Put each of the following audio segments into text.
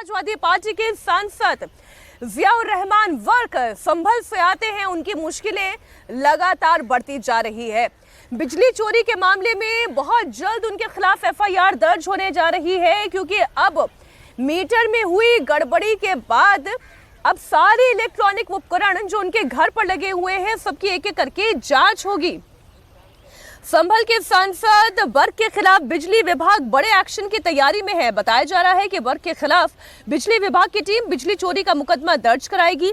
Samajwadi party के सांसद Ziaur Rahman work संभल से आते हैं। उनकी मुश्किलें लगातार बढ़ती जा रही है। बिजली चोरी के मामले में बहुत जल्द उनके खिलाफ एफआईआर दर्ज होने जा रही है, क्योंकि अब मीटर में हुई गड़बड़ी के बाद अब सारे इलेक्ट्रॉनिक उपकरण जो उनके घर पर लगे हुए हैं सबकी एक एक करके जांच होगी। संभल के सांसद वर्क के खिलाफ बिजली विभाग बड़े एक्शन की तैयारी में है। बताया जा रहा है कि वर्क के खिलाफ बिजली विभाग की टीम बिजली चोरी का मुकदमा दर्ज कराएगी।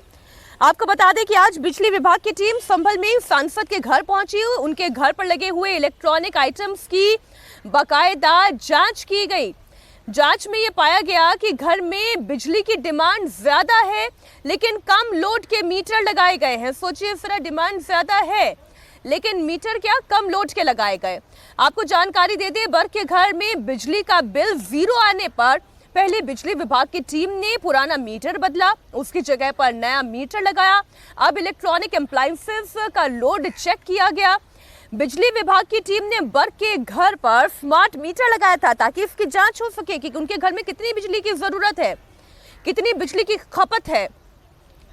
आपको बता दें कि आज बिजली विभाग की टीम संभल में सांसद के घर पहुंची। उनके घर पर लगे हुए इलेक्ट्रॉनिक आइटम्स की बाकायदा जांच की गई। जांच में ये पाया गया कि घर में बिजली की डिमांड ज्यादा है, लेकिन कम लोड के मीटर लगाए गए हैं। सोचिए, इस तरह डिमांड ज्यादा है लेकिन मीटर क्या कम लोड के लगाए गए। आपको जानकारी दे दें, वर्क के घर में बिजली का बिल 0 आने पर पहले बिजली विभाग की टीम ने पुराना मीटर बदला, उसकी जगह पर नया मीटर लगाया। अब इलेक्ट्रॉनिक अप्लायंसेस का लोड चेक किया गया। बिजली विभाग की टीम ने वर्क के घर पर स्मार्ट मीटर लगाया था ताकि इसकी जांच हो सके कि उनके घर में कितनी बिजली की जरूरत है, कितनी बिजली की खपत है,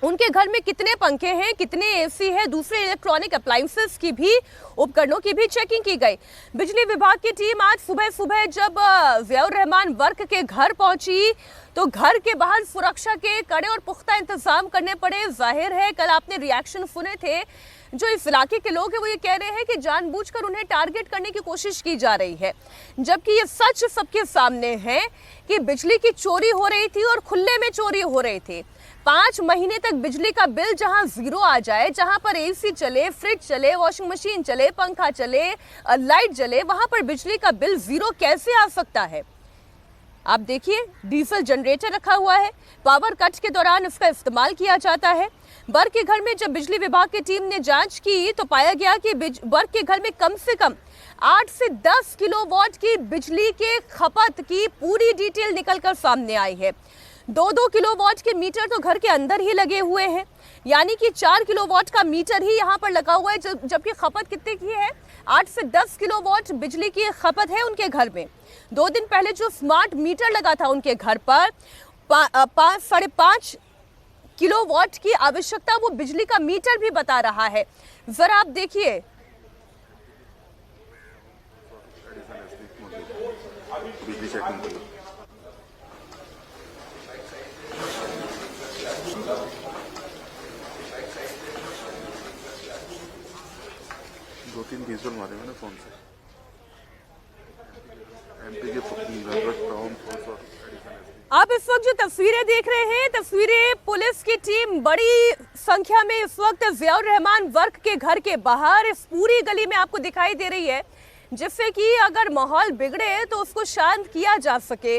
उनके घर में कितने पंखे हैं, कितने एसी है, दूसरे इलेक्ट्रॉनिक अप्लायंसेस की भी उपकरणों की भी चेकिंग की गई। बिजली विभाग की टीम आज सुबह जब जियाउर रहमान वर्क के घर पहुंची तो घर के बाहर सुरक्षा के कड़े और पुख्ता इंतजाम करने पड़े। जाहिर है, कल आपने रिएक्शन सुने थे, जो इस इलाके के लोग हैं वो ये कह रहे हैं कि जानबूझकर उन्हें टारगेट करने की कोशिश की जा रही है, जबकि ये सच सबके सामने है कि बिजली की चोरी हो रही थी और खुले में चोरी हो रही थी। 5 महीने तक बिजली का बिल जहां 0 आ जाए, जहां पर एसी चले, फ्रिज चले, वॉशिंग मशीन चले, पंखा चले, लाइट जले, वहां पर बिजली का बिल 0 कैसे आ सकता है। आप देखिए, डीजल जनरेटर रखा हुआ है, पावर कट के दौरान इसका इस्तेमाल किया जाता है। वर्क के घर में जब बिजली विभाग की टीम ने जांच की तो पाया गया कि वर्क के घर में कम से कम 8 से 10 किलोवाट की बिजली के खपत की पूरी डिटेल निकलकर सामने आई है। 2-2 किलोवाट के मीटर तो घर के अंदर ही लगे हुए हैं, यानी कि 4 किलोवाट का मीटर ही यहाँ पर लगा हुआ है, जबकि खपत कितने की है, 8 से 10 किलोवाट बिजली की खपत है उनके घर में। 2 दिन पहले जो स्मार्ट मीटर लगा था उनके घर पर 5.5 किलोवाट की आवश्यकता वो बिजली का मीटर भी बता रहा है। जरा आप देखिए, दो तीन विजुअल मारे मैंने फोन से एमपी के आप इस वक्त जो तस्वीरें देख रहे हैं, तस्वीरें पुलिस की टीम बड़ी संख्या में इस वक्त जियाउर रहमान वर्क के घर के बाहर इस पूरी गली में आपको दिखाई दे रही है, जिससे कि अगर माहौल बिगड़े तो उसको शांत किया जा सके।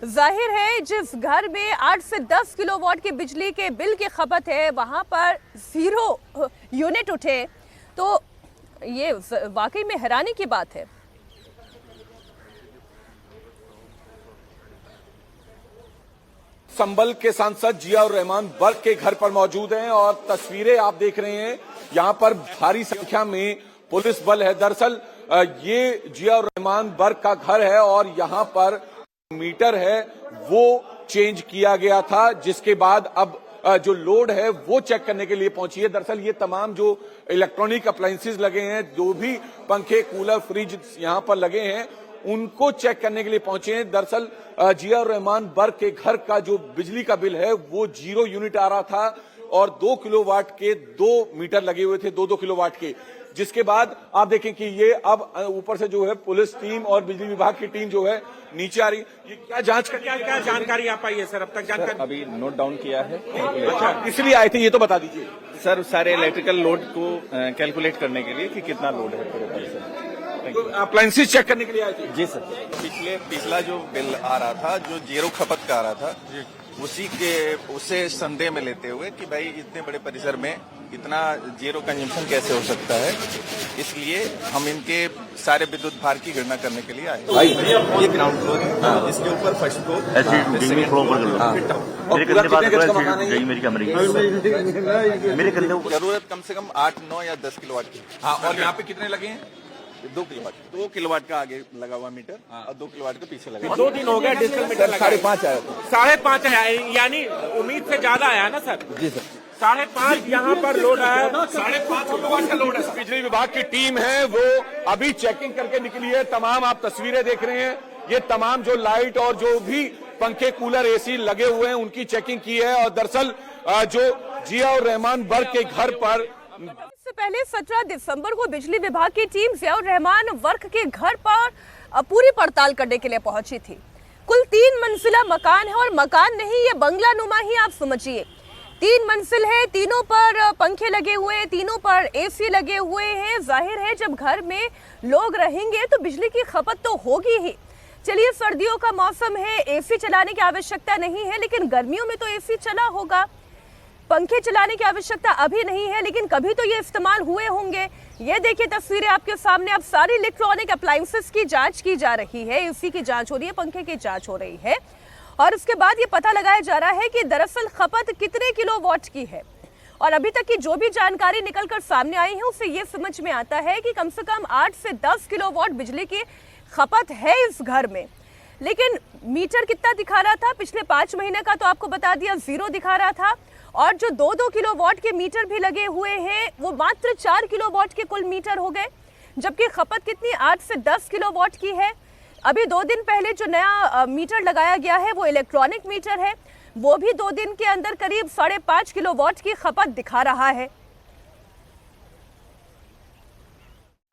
जाहिर है, जिस घर में 8 से 10 किलोवाट की बिजली के बिल की खपत है वहां पर 0 यूनिट उठे तो ये वाकई में हैरानी की बात है। संभल के सांसद जियाउर रहमान वर्क के घर पर मौजूद हैं और तस्वीरें आप देख रहे हैं। यहां पर भारी संख्या में पुलिस बल है। दरअसल ये जियाउर रहमान वर्क का घर है और यहां पर मीटर है वो चेंज किया गया था, जिसके बाद अब जो लोड है वो चेक करने के लिए पहुंची है। दरअसल ये तमाम जो इलेक्ट्रॉनिक अप्लायंसेस लगे हैं, जो भी पंखे, कूलर, फ्रिज यहां पर लगे हैं, उनको चेक करने के लिए पहुंचे हैं। दरअसल जियाउर रहमान वर्क के घर का जो बिजली का बिल है वो 0 यूनिट आ रहा था और 2 किलोवाट के 2 मीटर लगे हुए थे, 2-2 किलोवाट के, जिसके बाद आप देखें कि ये अब ऊपर से जो है पुलिस टीम और बिजली विभाग की टीम जो है नीचे आ रही। ये क्या जांच कर क्या जानकारी आ पाई है सर अब तक? जानकारी अभी नोट डाउन किया है। अच्छा, इसलिए आए थे, ये तो बता दीजिए सर। सारे इलेक्ट्रिकल लोड को कैलकुलेट करने के लिए कि कितना लोड है पूरे पर सर। अप्लायंसेस चेक करने के लिए आए थे? जी सर। पिछला जो बिल आ रहा था, जो 0 खपत का आ रहा था, उसे संदेह में लेते हुए कि भाई इतने बड़े परिसर में इतना 0 कंजम्पशन कैसे हो सकता है, इसलिए हम इनके सारे विद्युत भार की गणना करने के लिए आए। ये ग्राउंड फ्लोर है, इसके ऊपर फर्स्ट फ्लोर, जरूरत कम से कम 8, 9 या 10 किलोवाट की। हाँ, और यहाँ पे कितने लगे हैं? 2 किलोवाट का आगे लगा हुआ मीटर और 2 किलोवाट का पीछे लगा 2 दिन हो गया डिजिटल मीटर लगा 5.5 आया था। 5.5 आया, यानी उम्मीद से ज्यादा आया ना सर? जी सर। 5.5 यहाँ पर लोड आया, 5.5 किलोवाट का लोड है। बिजली विभाग की टीम है वो अभी चेकिंग करके निकली है। तमाम आप तस्वीरें देख रहे हैं, ये तमाम जो लाइट और जो भी पंखे कूलर एसी लगे हुए हैं उनकी चेकिंग की है। और दरअसल जो जियाउर रहमान बर्क के घर पर इससे पहले 17 दिसंबर को बिजली विभाग की टीम जियाउर रहमान वर्क के घर पर पूरी पड़ताल करने के लिए पहुंची थी। कुल 3 मंजिला मकान है और मकान नहीं, ये बंगला नुमा ही आप समझिए। 3 मंजिल है, तीनों पर पंखे लगे हुए हैं, तीनों पर एसी लगे हुए हैं। जाहिर है जब घर में लोग रहेंगे तो बिजली की खपत तो होगी ही। चलिए, सर्दियों का मौसम है, एसी चलाने की आवश्यकता नहीं है, लेकिन गर्मियों में तो एसी चला होगा। पंखे चलाने की आवश्यकता अभी नहीं है, लेकिन कभी तो ये इस्तेमाल हुए होंगे। ये देखिए तस्वीरें आपके सामने, अब सारी इलेक्ट्रॉनिक अप्लायंसेस की जांच की जा रही है, एसी की जांच हो रही है, पंखे की जांच हो रही है और उसके बाद ये पता लगाया जा रहा है कि दरअसल खपत कितने किलोवाट की है। और अभी तक की जो भी जानकारी निकलकर सामने आई है उससे ये समझ में आता है कि कम से कम 8 से 10 किलोवाट बिजली की खपत है इस घर में। लेकिन मीटर कितना दिखा रहा था? पिछले 5 महीने का तो आपको बता दिया, 0 दिखा रहा था। और जो 2-2 किलोवाट के मीटर भी लगे हुए हैं वो मात्र 4 किलोवाट के कुल मीटर हो गए, जबकि खपत कितनी 8 से 10 किलोवाट की है। अभी 2 दिन पहले जो नया मीटर लगाया गया है वो इलेक्ट्रॉनिक मीटर है, वो भी 2 दिन के अंदर करीब 5.5 किलोवाट की खपत दिखा रहा है।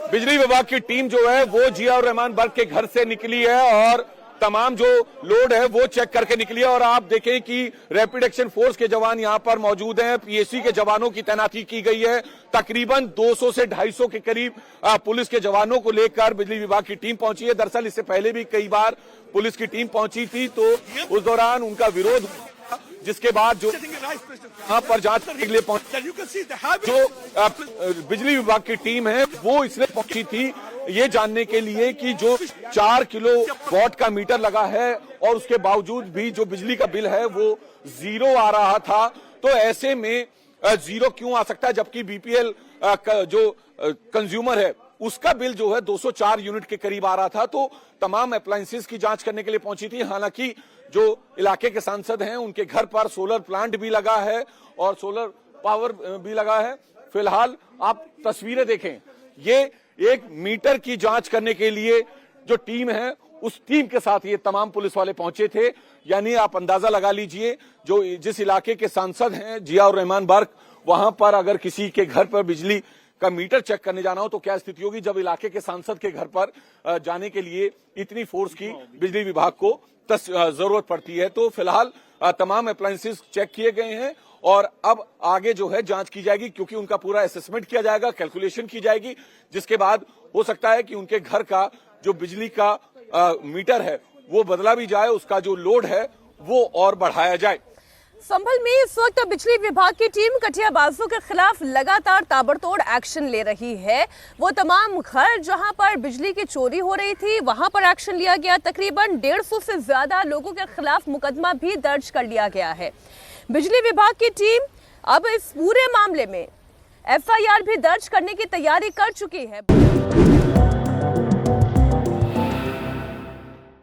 बिजली विभाग की टीम जो है वो जियाउर रहमान बर्क के घर से निकली है और तमाम जो लोड है वो चेक करके निकली है। और आप देखें कि रैपिड एक्शन फोर्स के जवान यहां पर मौजूद हैं, पीएसी के जवानों की तैनाती की गई है। तकरीबन 200 से 250 के करीब पुलिस के जवानों को लेकर बिजली विभाग की टीम पहुंची है। दरअसल इससे पहले भी कई बार पुलिस की टीम पहुंची थी, तो उस दौरान उनका विरोध, जिसके बाद जो यहाँ पर जांच करने के लिए पहुंची, जो बिजली विभाग की टीम है वो इसलिए पहुंची थी ये जानने के लिए कि जो 4 किलोवाट का मीटर लगा है और उसके बावजूद भी जो बिजली का बिल है वो 0 आ रहा था। तो ऐसे में 0 क्यों आ सकता है, जबकि बीपीएल जो कंज्यूमर है उसका बिल जो है 204 यूनिट के करीब आ रहा था। तो तमाम अप्लायंसेस की जांच करने के लिए पहुंची थी। हालांकि जो इलाके के सांसद हैं उनके घर पर सोलर प्लांट भी लगा है और सोलर पावर भी लगा है। फिलहाल आप तस्वीरें देखें, ये एक मीटर की जांच करने के लिए जो टीम है उस टीम के साथ ये तमाम पुलिस वाले पहुंचे थे। यानी आप अंदाजा लगा लीजिए, जो जिस इलाके के सांसद हैं जियाउर रहमान बर्क, वहां पर अगर किसी के घर पर बिजली का मीटर चेक करने जाना हो तो क्या स्थिति होगी, जब इलाके के सांसद के घर पर जाने के लिए इतनी फोर्स की बिजली विभाग को जरूरत पड़ती है। तो फिलहाल तमाम अप्लायंसेस चेक किए गए हैं और अब आगे जो है जांच की जाएगी, क्योंकि उनका पूरा असेसमेंट किया जाएगा, कैलकुलेशन की जाएगी, जिसके बाद हो सकता है कि उनके घर का जो बिजली का मीटर है वो बदला भी जाए, उसका जो लोड है वो और बढ़ाया जाए। संभल में इस वक्त बिजली विभाग की टीम कटियाबाजों के खिलाफ लगातार ताबड़तोड़ एक्शन ले रही है। वो तमाम घर जहां पर बिजली की चोरी हो रही थी वहां पर एक्शन लिया गया। तकरीबन 150 से ज्यादा लोगों के खिलाफ मुकदमा भी दर्ज कर लिया गया है। बिजली विभाग की टीम अब इस पूरे मामले में एफआईआर भी दर्ज करने की तैयारी कर चुकी है।